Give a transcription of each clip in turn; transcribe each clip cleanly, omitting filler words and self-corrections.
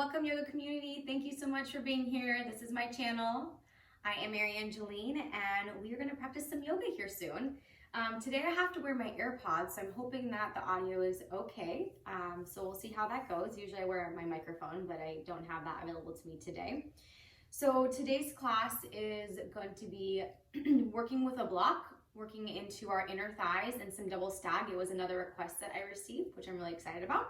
Welcome yoga community. Thank you so much for being here. This is my channel. I am MaryAnngeline and we are going to practice some yoga here soon. Today I have to wear my AirPods, so I'm hoping that the audio is okay. So we'll see how that goes. Usually I wear my microphone, but I don't have that available to me today. So today's class is going to be working with a block, working into our inner thighs and some double stag. It was another request that I received, which I'm really excited about.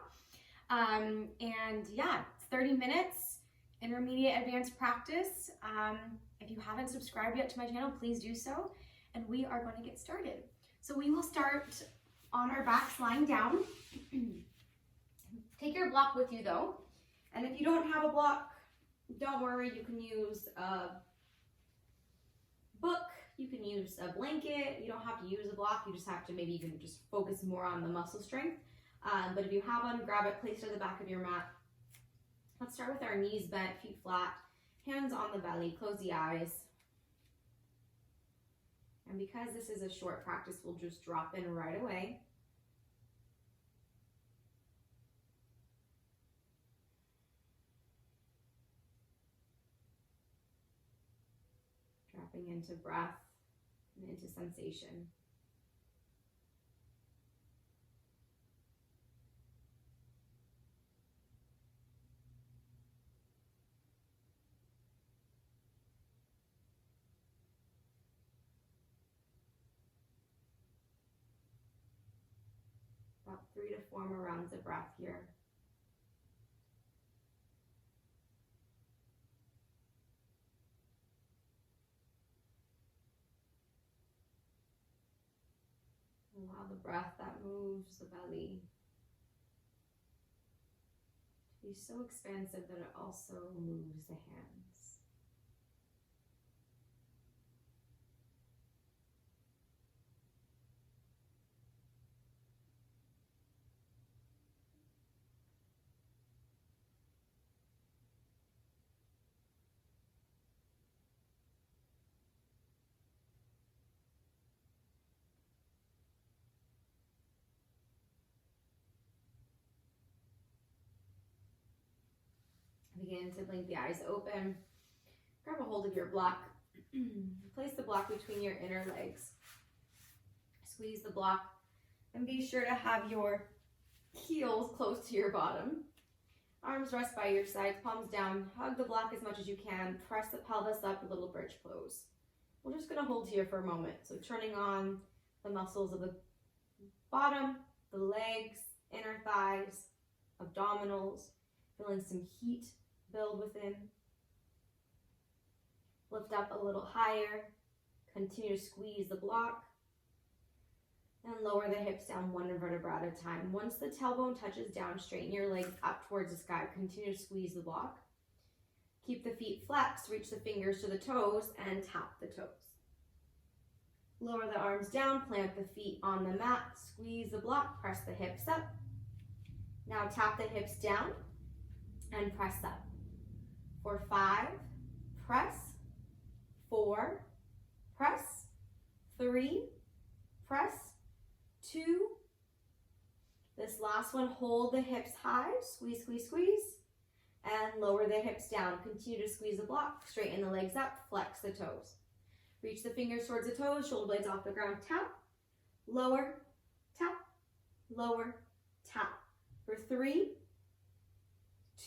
And yeah, it's 30 minutes, intermediate advanced practice. If you haven't subscribed yet to my channel, please do so. And we are going to get started. So we will start on our backs lying down. Take your block with you though. And if you don't have a block, don't worry, you can use a book, you can use a blanket. You don't have to use a block, you just have to, maybe you can just focus more on the muscle strength. But if you have one, grab it, place it at the back of your mat. Let's start with our knees bent, feet flat, hands on the belly, close the eyes. And because this is a short practice, we'll just drop in right away. Dropping into breath and into sensation. About 3 to 4 more rounds of breath here. Allow the breath that moves the belly to be so expansive that it also moves the hands. Begin to blink the eyes open. Grab a hold of your block. Place the block between your inner legs. Squeeze the block and be sure to have your heels close to your bottom. Arms rest by your sides, palms down. Hug the block as much as you can. Press the pelvis up, a little bridge pose. We're just going to hold here for a moment. So turning on the muscles of the bottom, the legs, inner thighs, abdominals, feeling some heat build within. Lift up a little higher. Continue to squeeze the block. And lower the hips down 1 vertebra at a time. Once the tailbone touches down, straighten your legs up towards the sky. Continue to squeeze the block. Keep the feet flexed. Reach the fingers to the toes and tap the toes. Lower the arms down. Plant the feet on the mat. Squeeze the block. Press the hips up. Now tap the hips down and press up. For 5, press. 4, press. 3, press. 2. This last one, hold the hips high. Squeeze, squeeze, squeeze. And lower the hips down. Continue to squeeze the block. Straighten the legs up. Flex the toes. Reach the fingers towards the toes. Shoulder blades off the ground. Tap. Lower. Tap. Lower. Tap. For 3,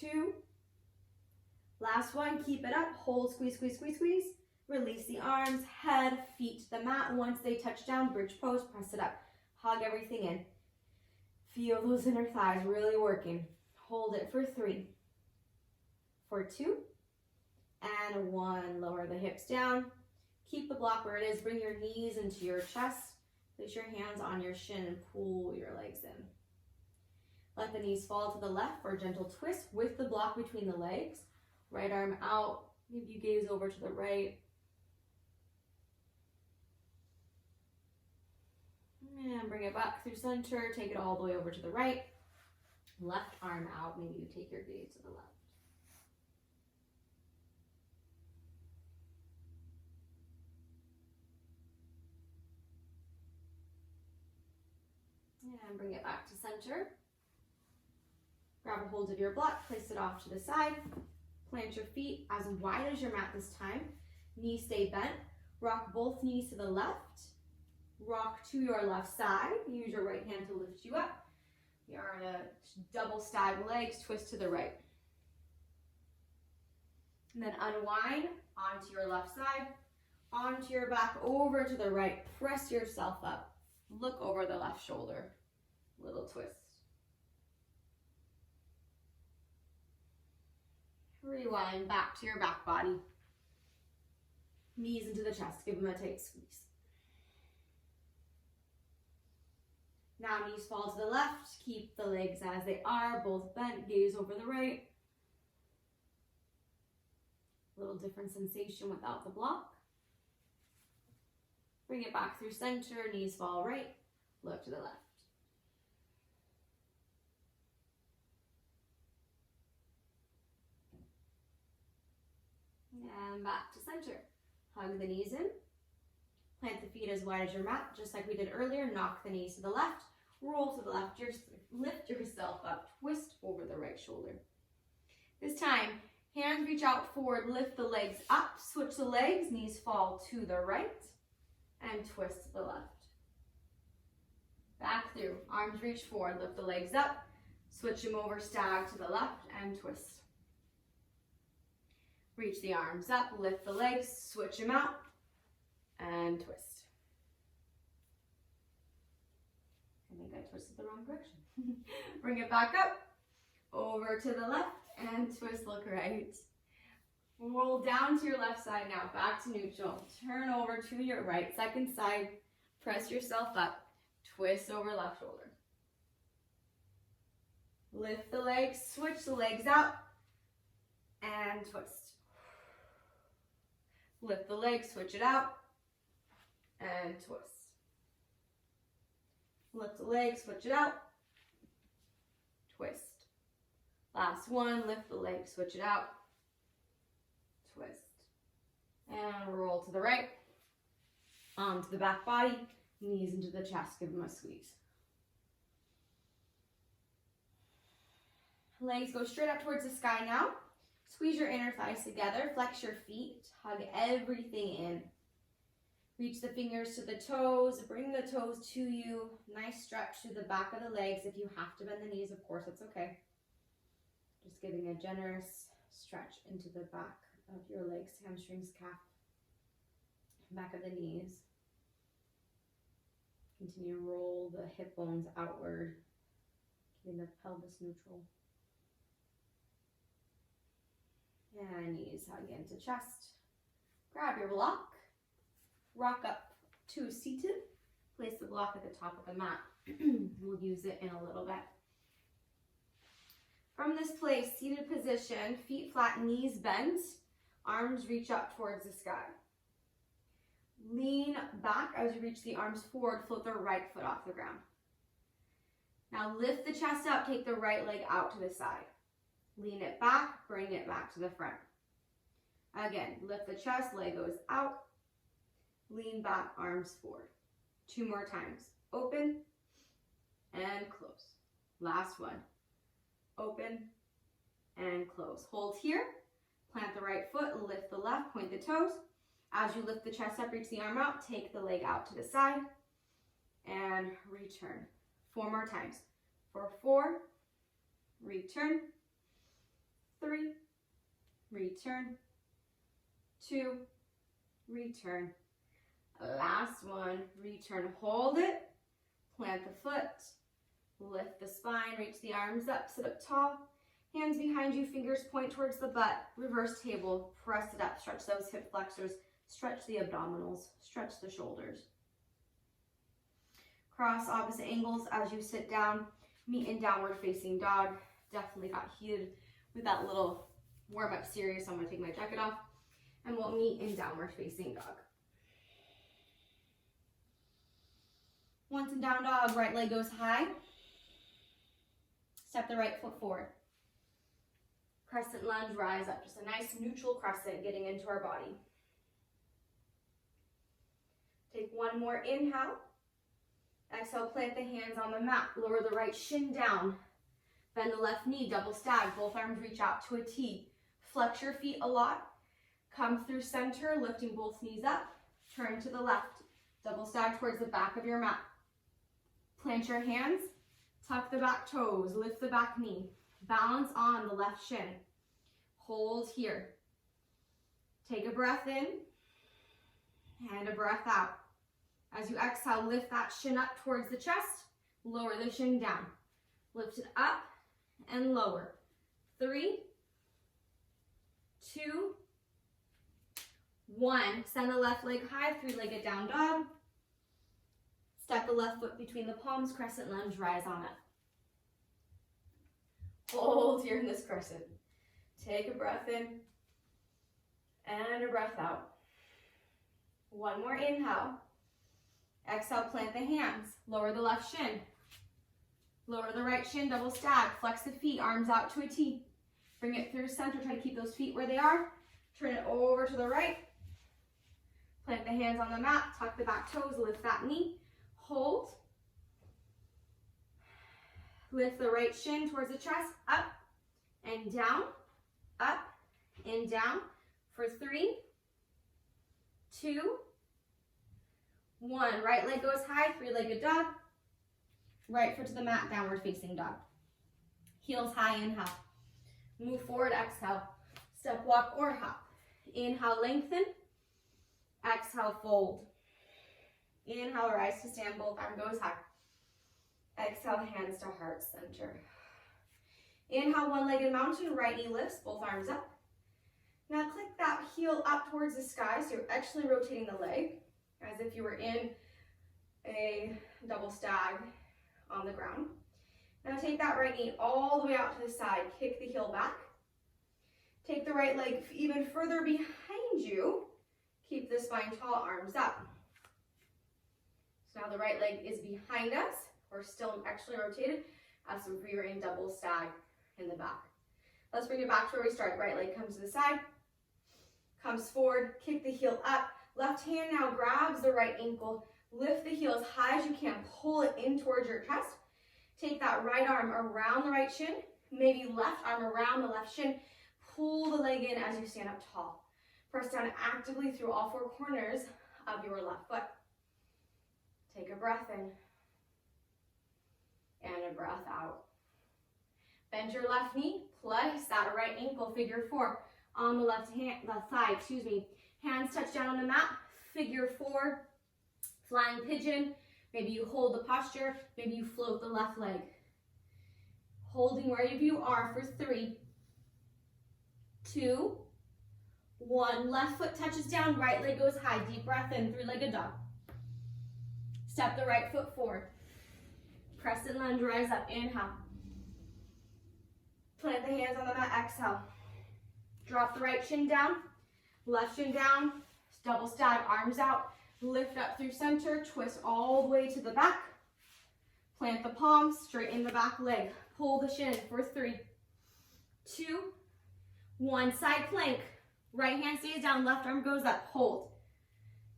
2, last one, keep it up, hold, squeeze, squeeze, squeeze, squeeze, release the arms, head, feet to the mat. Once they touch down, bridge pose, press it up, hug everything in. Feel those inner thighs really working. Hold it for 3, for 2, and 1. Lower the hips down, keep the block where it is, bring your knees into your chest, place your hands on your shin and pull your legs in. Let the knees fall to the left for a gentle twist with the block between the legs. Right arm out. Maybe you gaze over to the right. And bring it back through center. Take it all the way over to the right. Left arm out. Maybe you take your gaze to the left. And bring it back to center. Grab a hold of your block, place it off to the side. Plant your feet as wide as your mat this time. Knees stay bent. Rock both knees to the left. Rock to your left side. Use your right hand to lift you up. We are in a double stag legs, twist to the right. And then unwind onto your left side, onto your back, over to the right. Press yourself up. Look over the left shoulder. Little twist. Rewind back to your back body. Knees into the chest. Give them a tight squeeze. Now knees fall to the left. Keep the legs as they are, both bent. Gaze over the right. Little different sensation without the block. Bring it back through center. Knees fall right. Look to the left. And back to center. Hug the knees in. Plant the feet as wide as your mat, just like we did earlier. Knock the knees to the left. Roll to the left. Lift yourself up. Twist over the right shoulder. This time, hands reach out forward. Lift the legs up. Switch the legs. Knees fall to the right. And twist to the left. Back through. Arms reach forward. Lift the legs up. Switch them over. Stag to the left and twist. Reach the arms up, lift the legs, switch them out, and twist. I think I twisted the wrong direction. Bring it back up, over to the left, and twist, look right. Roll down to your left side now, back to neutral. Turn over to your right, second side, press yourself up, twist over left shoulder. Lift the legs, switch the legs out, and twist. Lift the legs, switch it out, and twist. Lift the legs, switch it out, twist. Last one, lift the legs, switch it out, twist. And roll to the right, onto the back body, knees into the chest, give them a squeeze. Legs go straight up towards the sky now. Squeeze your inner thighs together, flex your feet, hug everything in. Reach the fingers to the toes, bring the toes to you. Nice stretch through the back of the legs. If you have to bend the knees, of course, it's okay. Just giving a generous stretch into the back of your legs, hamstrings, calf, back of the knees. Continue to roll the hip bones outward, keeping the pelvis neutral. And knees hug into chest. Grab your block. Rock up to seated. Place the block at the top of the mat. We'll use it in a little bit. From this place, seated position, feet flat, knees bent, arms reach up towards the sky. Lean back as you reach the arms forward, float the right foot off the ground. Now lift the chest up, take the right leg out to the side. Lean it back, bring it back to the front. Again, lift the chest, leg goes out. Lean back, arms forward. 2 more times. Open and close. Last one. Open and close. Hold here. Plant the right foot, lift the left, point the toes. As you lift the chest up, reach the arm out, take the leg out to the side, and return. 4 more times. For 4, return. 3, return. 2, return. Last one, return. Hold it, plant the foot, lift the spine, reach the arms up, sit up tall. Hands behind you, fingers point towards the butt. Reverse table, press it up, stretch those hip flexors, stretch the abdominals, stretch the shoulders. Cross opposite angles as you sit down. Meet in downward facing dog. Definitely got heated with that little warm-up series, so I'm going to take my jacket off. And we'll meet in downward facing dog. Once in down dog, right leg goes high. Step the right foot forward. Crescent lunge, rise up. Just a nice neutral crescent getting into our body. Take one more inhale. Exhale, plant the hands on the mat. Lower the right shin down. Bend the left knee, double stag, both arms reach out to a T. Flex your feet a lot. Come through center, lifting both knees up. Turn to the left. Double stag towards the back of your mat. Plant your hands, tuck the back toes, lift the back knee. Balance on the left shin. Hold here. Take a breath in and a breath out. As you exhale, lift that shin up towards the chest. Lower the shin down. Lift it up and lower. 3, 2, 1. Send the left leg high, three-legged down dog. Step the left foot between the palms, crescent lunge, rise on it. Hold here in this crescent. Take a breath in and a breath out. One more inhale. Exhale, plant the hands. Lower the left shin. Lower the right shin, double stag. Flex the feet, arms out to a T. Bring it through center. Try to keep those feet where they are. Turn it over to the right. Plant the hands on the mat. Tuck the back toes. Lift that knee. Hold. Lift the right shin towards the chest. Up and down. Up and down. For 3, 2, 1. Right leg goes high. Three-legged dog. Right foot to the mat. Downward facing dog. Heels high. Inhale. Move forward. Exhale. Step, walk, or hop. Inhale, lengthen. Exhale, fold. Inhale, rise to stand. Both arms goes high. Exhale, hands to heart center. Inhale, one-legged mountain. Right knee lifts. Both arms up. Now click that heel up towards the sky. So you're actually rotating the leg as if you were in a double stag on the ground. Now take that right knee all the way out to the side. Kick the heel back. Take the right leg even further behind you. Keep the spine tall, arms up. So now the right leg is behind us. We're still actually rotated as if we were in double stag in the back. Let's bring it back to where we started. Right leg comes to the side, comes forward, kick the heel up. Left hand now grabs the right ankle. Lift the heel as high as you can. Pull it in towards your chest. Take that right arm around the right shin. Maybe left arm around the left shin. Pull the leg in as you stand up tall. Press down actively through all 4 corners of your left foot. Take a breath in and a breath out. Bend your left knee. Place that right ankle, figure 4, on the left side. Hands touch down on the mat. Figure 4, flying pigeon. Maybe you hold the posture. Maybe you float the left leg. Holding wherever you are for 3, 2, 1. Left foot touches down, right leg goes high. Deep breath in, three-legged dog. Step the right foot forward. Crescent lunge, rise up, inhale. Plant the hands on the mat, exhale. Drop the right shin down, left shin down, double stag, arms out. Lift up through center, twist all the way to the back. Plant the palms, straighten the back leg. Pull the shin for 3, 2, 1. Side plank. Right hand stays down, left arm goes up. Hold.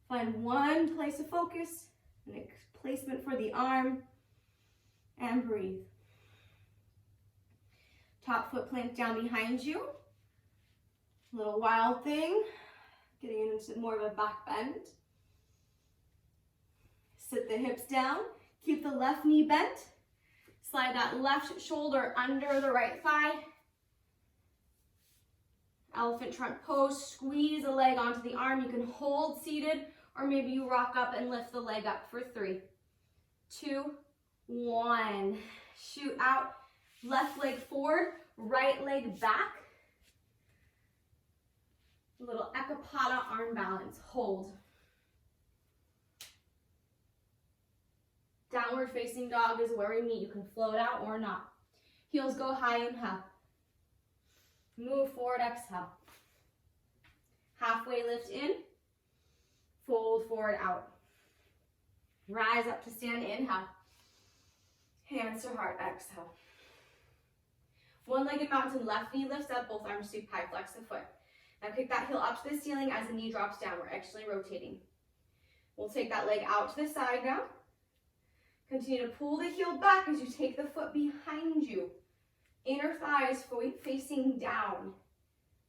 Find one place of focus, and a placement for the arm, and breathe. Top foot plank down behind you. Little wild thing, getting into more of a back bend. Sit the hips down, keep the left knee bent. Slide that left shoulder under the right thigh. Elephant trunk pose, squeeze a leg onto the arm. You can hold seated, or maybe you rock up and lift the leg up for 3, 2, 1. Shoot out, left leg forward, right leg back. A little ekapada arm balance, hold. Downward facing dog is where we meet. You can float out or not. Heels go high, inhale. Move forward, exhale. Halfway lift in, fold forward, out. Rise up to stand, inhale. Hands to heart, exhale. One-legged mountain, left knee lifts up, both arms sweep high, flex the foot. Now kick that heel up to the ceiling as the knee drops down. We're actually rotating. We'll take that leg out to the side now. Continue to pull the heel back as you take the foot behind you. Inner thighs facing down.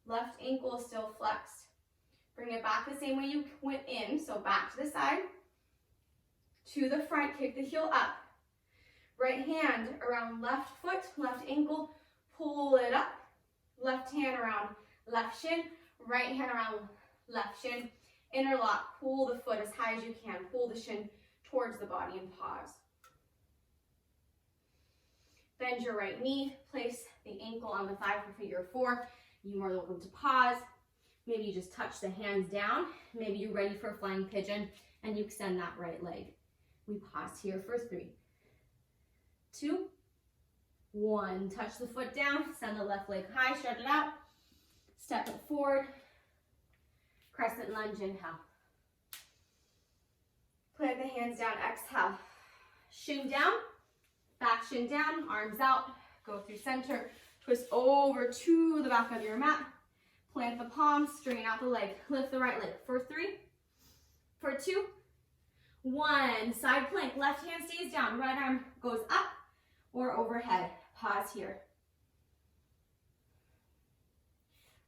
Left ankle is still flexed. Bring it back the same way you went in, so back to the side, to the front, kick the heel up. Right hand around left foot, left ankle, pull it up. Left hand around left shin, right hand around left shin. Interlock, pull the foot as high as you can. Pull the shin towards the body and pause. Bend your right knee, place the ankle on the thigh for figure 4. You're more than welcome to pause. Maybe you just touch the hands down. Maybe you're ready for a flying pigeon and you extend that right leg. We pause here for 3, 2, 1. Touch the foot down, send the left leg high, stretch it out. Step it forward. Crescent lunge, inhale. Plant the hands down, exhale. Shin down, back shin down, arms out. Go through center, twist over to the back of your mat. Plant the palms, straighten out the leg. Lift the right leg for 3, for 2, 1. Side plank, left hand stays down, right arm goes up or overhead. Pause here.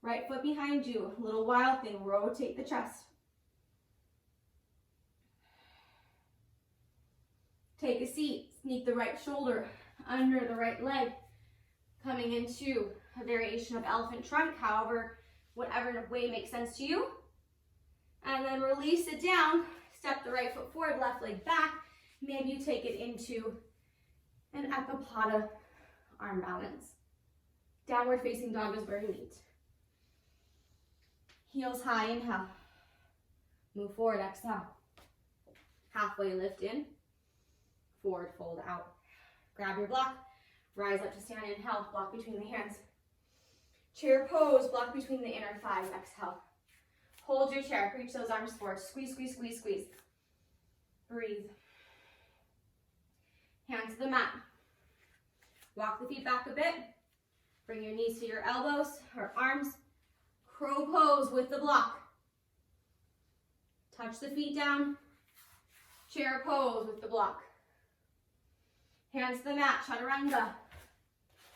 Right foot behind you, a little wild thing, rotate the chest. Take a seat, sneak the right shoulder under the right leg, coming into a variation of elephant trunk, however, whatever way makes sense to you. And then release it down, step the right foot forward, left leg back. Maybe you take it into an ekapada arm balance. Downward facing dog is where you meet. Heels high, inhale. Move forward, exhale. Halfway lift in. Forward fold out. Grab your block. Rise up to stand, inhale. Block between the hands. Chair pose, block between the inner thighs, exhale. Hold your chair, reach those arms forward. Squeeze, squeeze, squeeze, squeeze. Breathe. Hands to the mat. Walk the feet back a bit. Bring your knees to your elbows or arms. Crow pose with the block. Touch the feet down. Chair pose with the block. Hands to the mat, chaturanga.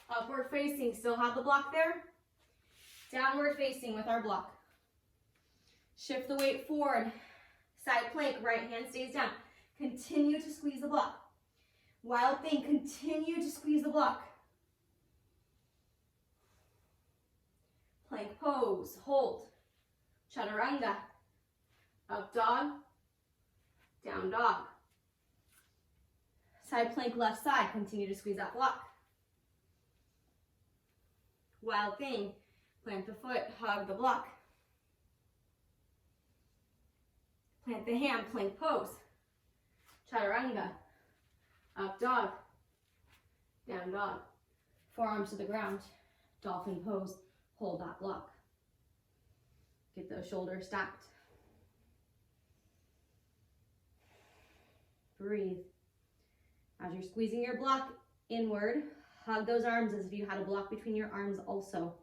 Upward facing, still have the block there. Downward facing with our block. Shift the weight forward. Side plank, right hand stays down. Continue to squeeze the block. Wild thing, continue to squeeze the block. Plank pose, hold. Chaturanga. Up dog, down dog. Side plank left side, continue to squeeze that block. Wild thing, plant the foot, hug the block. Plant the hand, plank pose. Chaturanga. Up dog, down dog. Forearms to the ground, dolphin pose. Hold that block. Get those shoulders stacked. Breathe. As you're squeezing your block inward, hug those arms as if you had a block between your arms also.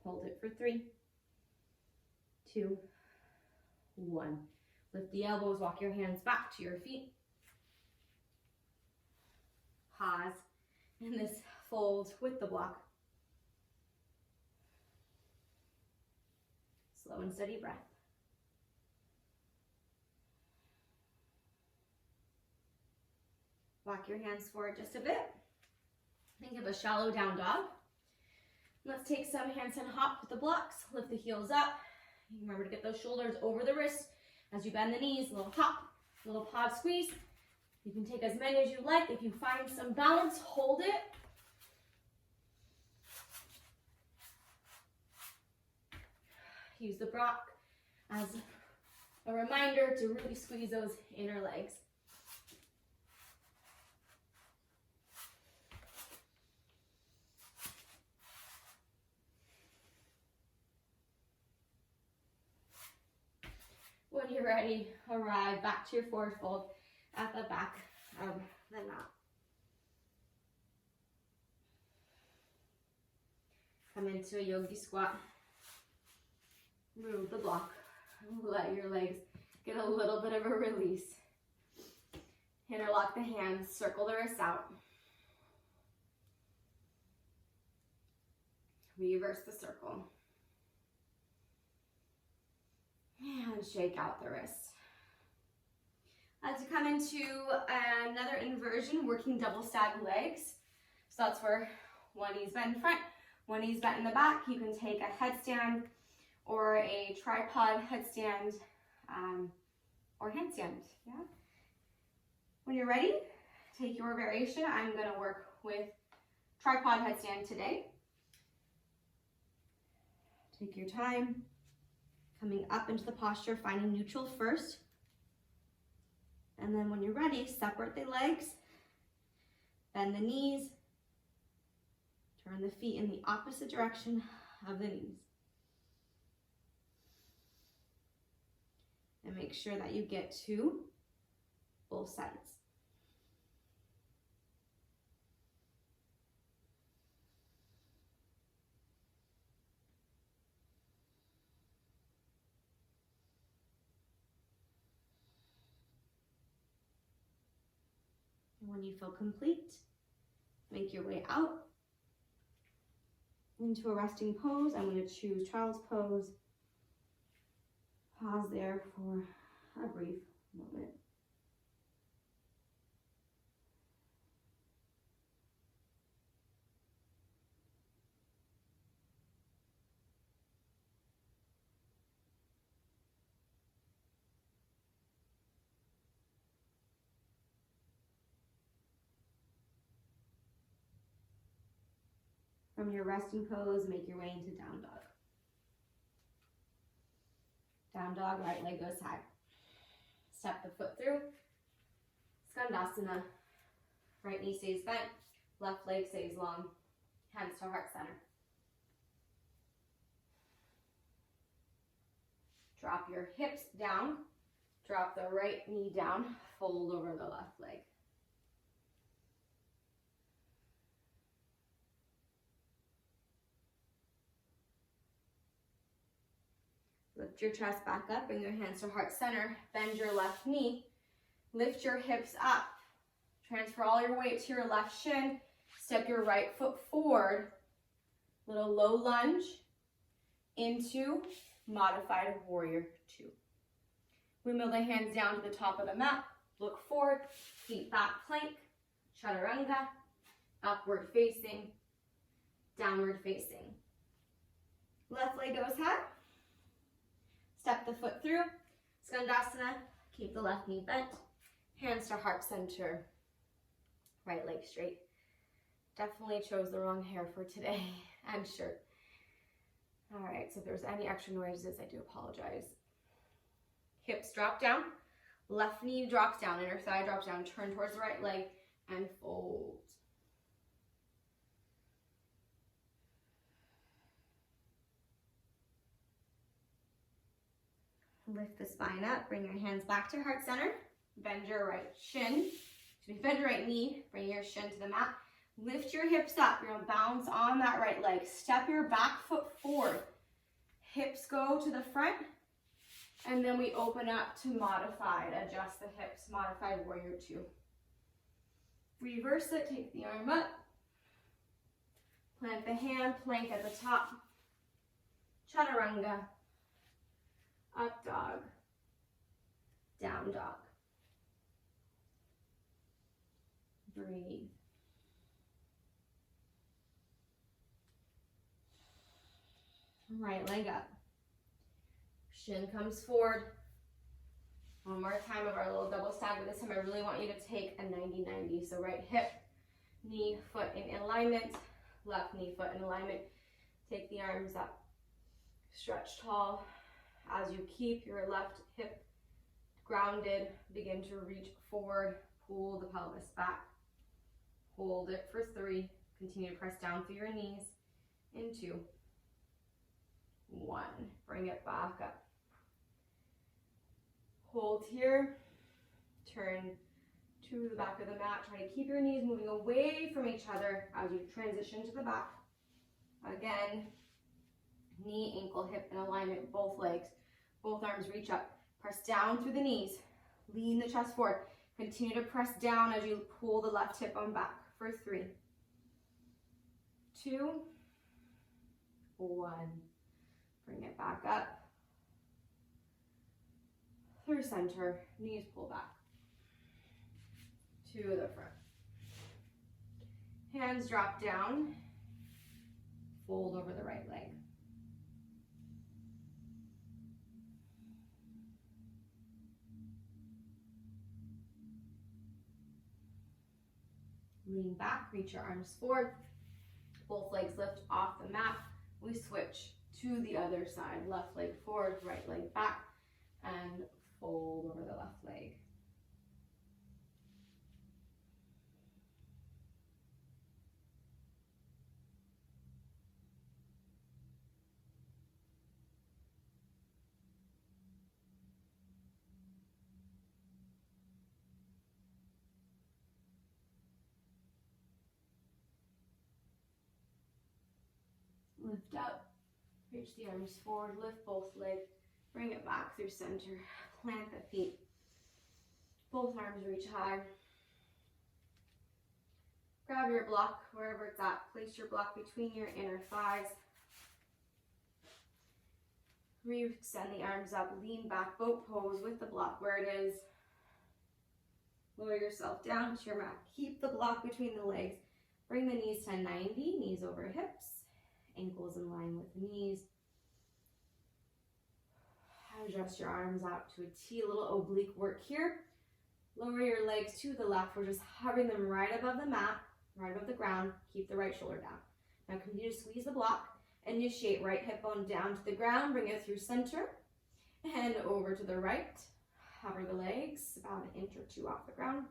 Hold it for 3, 2, 1. Lift the elbows, walk your hands back to your feet. Pause in this fold with the block. Slow and steady breath. Walk your hands forward just a bit. Think of a shallow down dog. Let's take some handstand hop with the blocks. Lift the heels up. Remember to get those shoulders over the wrists as you bend the knees. A little hop, a little pod squeeze. You can take as many as you like. If you find some balance, hold it. Use the block as a reminder to really squeeze those inner legs. When you're ready, arrive back to your forward fold at the back of the mat. Come into a yogi squat. Move the block. Let your legs get a little bit of a release. Interlock the hands, circle the wrists out. Reverse the circle. And shake out the wrist. To come into another inversion, working double stag legs. So that's where one knee's bent in front, one knee's bent in the back. You can take a headstand or a tripod headstand or handstand. Yeah. When you're ready, take your variation. I'm going to work with tripod headstand today. Take your time, coming up into the posture, finding neutral first. And then when you're ready, separate the legs, bend the knees, turn the feet in the opposite direction of the knees. And make sure that you get to both sides. When you feel complete, make your way out into a resting pose. I'm going to choose child's pose. Pause there for a brief moment. From your resting pose, make your way into down dog. Down dog, right leg goes high. Step the foot through. Skandasana. Right knee stays bent, left leg stays long. Hands to heart center. Drop your hips down. Drop the right knee down. Fold over the left leg. Lift your chest back up, bring your hands to heart center, bend your left knee, lift your hips up, transfer all your weight to your left shin, step your right foot forward, little low lunge into modified warrior 2. Windmill the hands down to the top of the mat, look forward, feet back plank, chaturanga, upward facing, downward facing. Left leg goes high. Step the foot through, Skandasana, keep the left knee bent, hands to heart center, right leg straight. Definitely chose the wrong hair for today and shirt. All right, so if there's any extra noises, I do apologize. Hips drop down, left knee drops down, inner thigh drops down, turn towards the right leg and fold. Lift the spine up, bring your hands back to heart center, bend your right knee, bring your shin to the mat, lift your hips up, you're gonna bounce on that right leg, step your back foot forward, hips go to the front, and then we open up to modified, adjust the hips, modified warrior 2. Reverse it, take the arm up, plant the hand, plank at the top, chaturanga, up dog, down dog. Breathe. Right leg up. Shin comes forward. One more time of our little double stag, but this time I really want you to take a 90-90. So right hip, knee, foot in alignment, left knee, foot in alignment. Take the arms up. Stretch tall. As you keep your left hip grounded, begin to reach forward, pull the pelvis back. Hold it for 3. Continue to press down through your knees. In 2, 1. Bring it back up. Hold here. Turn to the back of the mat. Try to keep your knees moving away from each other as you transition to the back. Again, knee, ankle, hip in alignment, both legs. Both arms reach up. Press down through the knees. Lean the chest forward. Continue to press down as you pull the left hip on back for 3, 2, 1. Bring it back up. Through center, knees pull back. To the front. Hands drop down. Fold over the right leg. Lean back, reach your arms forward. Both legs lift off the mat. We switch to the other side. Left leg forward, right leg back, and fold over the left leg. Lift up, reach the arms forward, lift both legs, bring it back through center, plant the feet, both arms reach high. Grab your block wherever it's at, place your block between your inner thighs. Re-extend the arms up, lean back, boat pose with the block where it is. Lower yourself down to your mat, keep the block between the legs, bring the knees to 90, knees over hips. Ankles in line with the knees. Adjust your arms out to a T, a little oblique work here. Lower your legs to the left. We're just hovering them right above the mat, right above the ground. Keep the right shoulder down. Now continue to squeeze the block. Initiate right hip bone down to the ground. Bring it through center and over to the right. Hover the legs about an inch or 2 off the ground.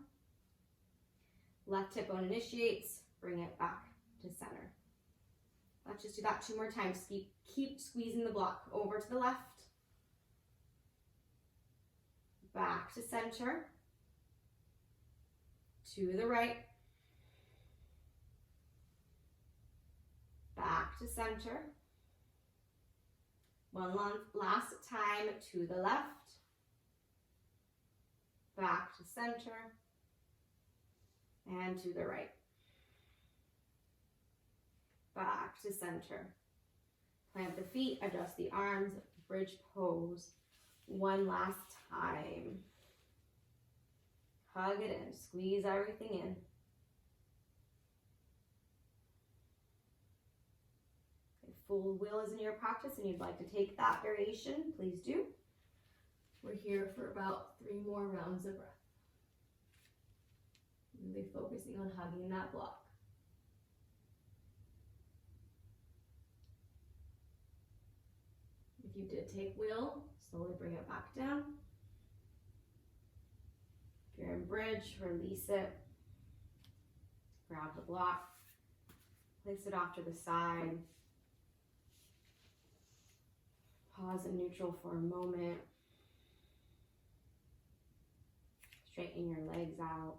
Left hip bone initiates. Bring it back to center. Let's just do that 2 more times. Keep squeezing the block over to the left. Back to center. To the right. Back to center. One last time to the left. Back to center. And to the right. Back to center. Plant the feet, adjust the arms, bridge pose. One last time. Hug it in, squeeze everything in. If full will is in your practice and you'd like to take that variation, please do. We're here for about 3 more rounds of breath. Really focusing on hugging that block. If you did take will, slowly bring it back down. If you're in bridge, release it. Grab the block. Place it off to the side. Pause in neutral for a moment. Straighten your legs out.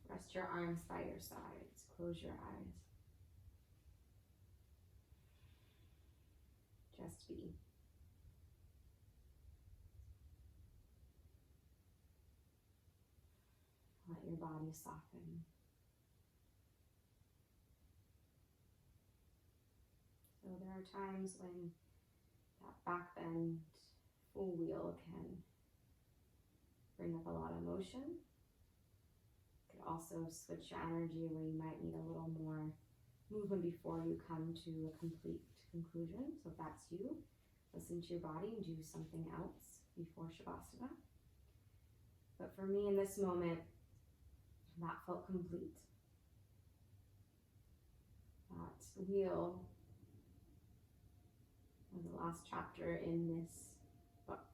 Rest your arms by your sides. Close your eyes. Just be. Let your body soften. So there are times when that back bend, full wheel can bring up a lot of motion. Could also switch your energy where you might need a little more movement before you come to a complete conclusion. So if that's you, listen to your body and do something else before Shavasana. But for me in this moment, that felt complete. That wheel was the last chapter in this book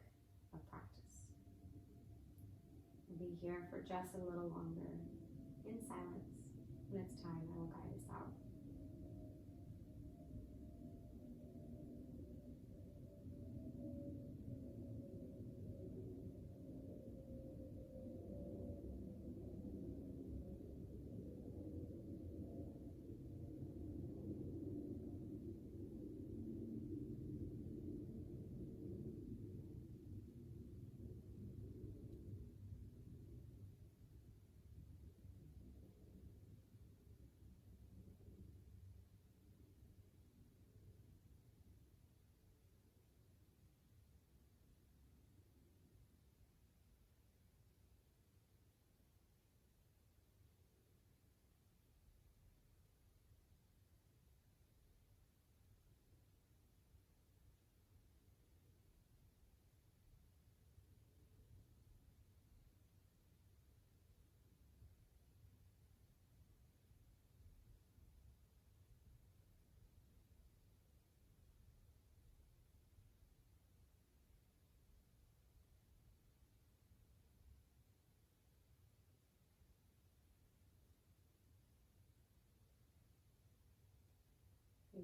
of practice. We'll be here for just a little longer in silence. When it's time, I will guide us out.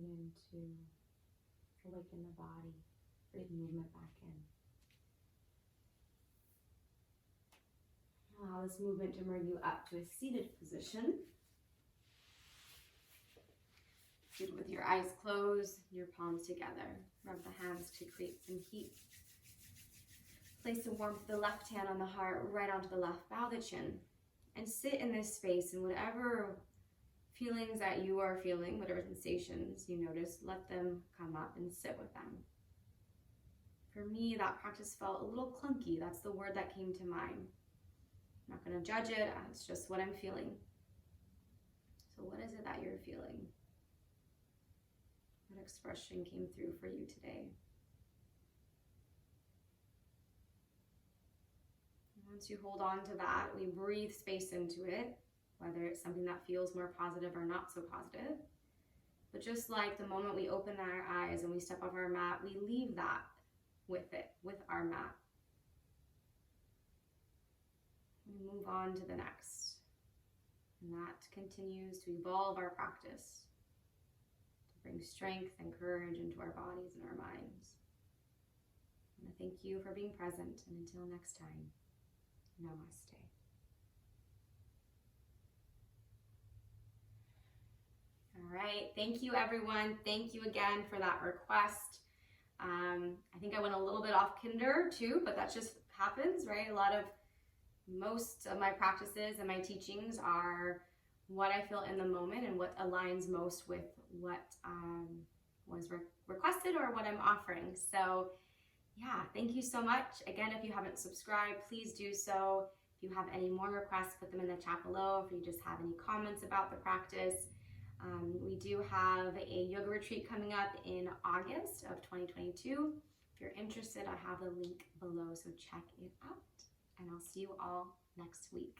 begin to awaken the body, breathe movement back in. Allow this movement to bring you up to a seated position. Sit with your eyes closed, your palms together. Rub the hands to create some heat. Place the warmth of the left hand on the heart, right onto the left. Bow the chin. And sit in this space, and whatever feelings that you are feeling, whatever sensations you notice, let them come up and sit with them. For me, that practice felt a little clunky. That's the word that came to mind. I'm not going to judge it. It's just what I'm feeling. So what is it that you're feeling? What expression came through for you today? Once you hold on to that, we breathe space into it, whether it's something that feels more positive or not so positive. But just like the moment we open our eyes and we step off our mat, we leave that with it, with our mat. We move on to the next. And that continues to evolve our practice, to bring strength and courage into our bodies and our minds. I want to thank you for being present, and until next time, namaste. All right, thank you everyone. Thank you again for that request. I think I went a little bit off kinder too, but that just happens, right? Most of my practices and my teachings are what I feel in the moment and what aligns most with what was requested or what I'm offering. So yeah, thank you so much. Again, if you haven't subscribed, please do so. If you have any more requests, put them in the chat below. If you just have any comments about the practice. We do have a yoga retreat coming up in August of 2022. If you're interested, I have the link below, so check it out. And I'll see you all next week.